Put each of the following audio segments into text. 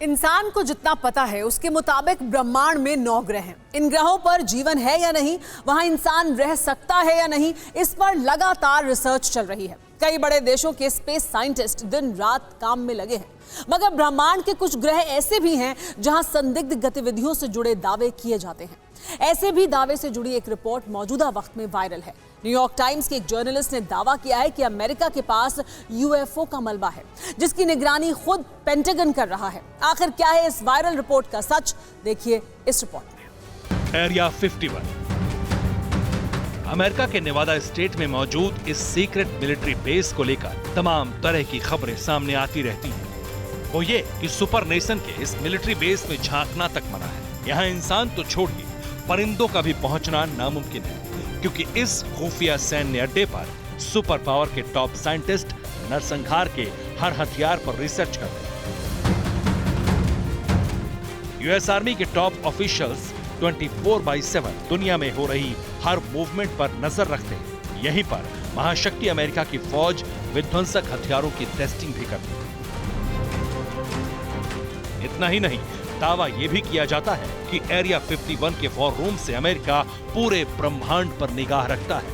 इंसान को जितना पता है उसके मुताबिक ब्रह्मांड में 9 ग्रह हैं। इन ग्रहों पर जीवन है या नहीं, वहां इंसान रह सकता है या नहीं, इस पर लगातार रिसर्च चल रही है। कई बड़े देशों के स्पेस साइंटिस्ट दिन रात काम में लगे हैं। मगर ब्रह्मांड के कुछ ग्रह ऐसे भी हैं जहां संदिग्ध गतिविधियों से जुड़े दावे किए जाते हैं। ऐसे भी दावे से जुड़ी एक रिपोर्ट मौजूदा वक्त में वायरल है। न्यूयॉर्क टाइम्स के एक जर्नलिस्ट ने दावा किया है कि अमेरिका के पास यूएफओ का मलबा है, जिसकी निगरानी खुद पेंटागन कर रहा है। आखिर क्या है इस वायरल रिपोर्ट का सच, देखिए इस रिपोर्ट में। एरिया 51 अमेरिका के नेवादा स्टेट में मौजूद इस सीक्रेट मिलिट्री बेस को लेकर तमाम तरह की खबरें सामने आती रहती हैं। वो ये कि सुपर नेशन के इस मिलिट्री बेस में झांकना तक मना है। यहाँ इंसान तो छोड़िए, परिंदों का भी पहुंचना नामुमकिन है, क्योंकि इस खुफिया सैन्य अड्डे पर सुपर पावर के टॉप साइंटिस्ट नरसंहार के हर हथियार पर रिसर्च करते हैं। यूएस आर्मी के टॉप ऑफिशियल्स 24/7 दुनिया में हो रही हर मूवमेंट पर नजर रखते हैं। यहीं पर महाशक्ति अमेरिका की फौज विध्वंसक हथियारों की टेस्टिंग भी करती है। इतना ही नहीं, दावा यह भी किया जाता है कि एरिया 51 के वॉर रूम से अमेरिका पूरे ब्रह्मांड पर निगाह रखता है।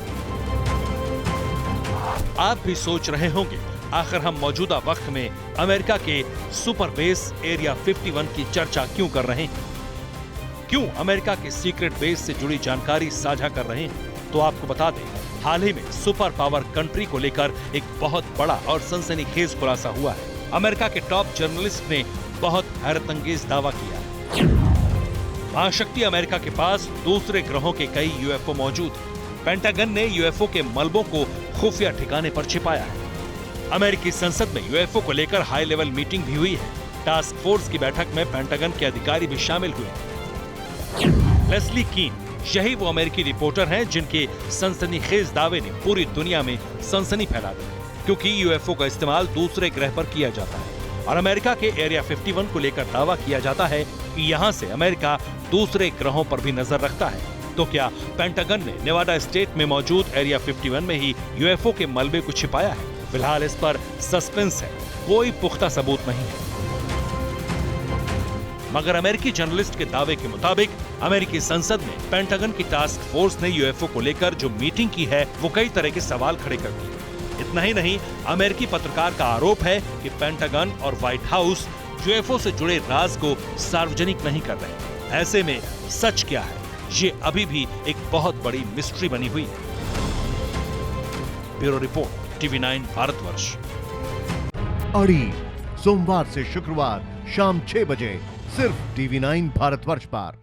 आप भी सोच रहे होंगे, आखिर हम मौजूदा वक्त में अमेरिका के सुपर बेस एरिया 51 की चर्चा क्यों कर रहे हैं? क्यों अमेरिका के सीक्रेट बेस से जुड़ी जानकारी साझा कर रहे हैं? तो आपको बता दें, हाल ही में सुपर पावर कंट्री को लेकर एक बहुत बड़ा और सनसनीखेज खुलासा हुआ है। अमेरिका के टॉप जर्नलिस्ट ने बहुत हैरतअंगेज दावा किया है। महाशक्ति अमेरिका के पास दूसरे ग्रहों के कई यूएफओ मौजूद हैं। पेंटागन ने यूएफओ के मलबों को खुफिया ठिकाने पर छिपाया है। अमेरिकी संसद में यूएफओ को लेकर हाई लेवल मीटिंग भी हुई है। टास्क फोर्स की बैठक में पेंटागन के अधिकारी भी शामिल हुए। लेस्ली कीन, यही वो अमेरिकी रिपोर्टर हैं जिनके सनसनीखेज दावे ने पूरी दुनिया में सनसनी फैला दी, क्योंकि यूएफओ का इस्तेमाल दूसरे ग्रह पर किया जाता है और अमेरिका के एरिया 51 को लेकर दावा किया जाता है कि यहां से अमेरिका दूसरे ग्रहों पर भी नजर रखता है। तो क्या पेंटागन ने नेवाडा स्टेट में मौजूद एरिया 51 में ही यूएफओ के मलबे को छिपाया है? फिलहाल इस पर सस्पेंस है, कोई पुख्ता सबूत नहीं है। मगर अमेरिकी जर्नलिस्ट के दावे के मुताबिक अमेरिकी संसद में पेंटागन की टास्क फोर्स ने यूएफओ को लेकर जो मीटिंग की है वो कई तरह के सवाल खड़े कर दिए। इतना ही नहीं, अमेरिकी पत्रकार का आरोप है कि पेंटागन और व्हाइट हाउस यूएफओ से जुड़े राज को सार्वजनिक नहीं कर रहे। ऐसे में सच क्या है, ये अभी भी एक बहुत बड़ी मिस्ट्री बनी हुई है। Bureau report, TV9 Bharatvarsh. अड़ी सोमवार से शुक्रवार शाम 6 बजे सिर्फ TV9 भारतवर्ष पर।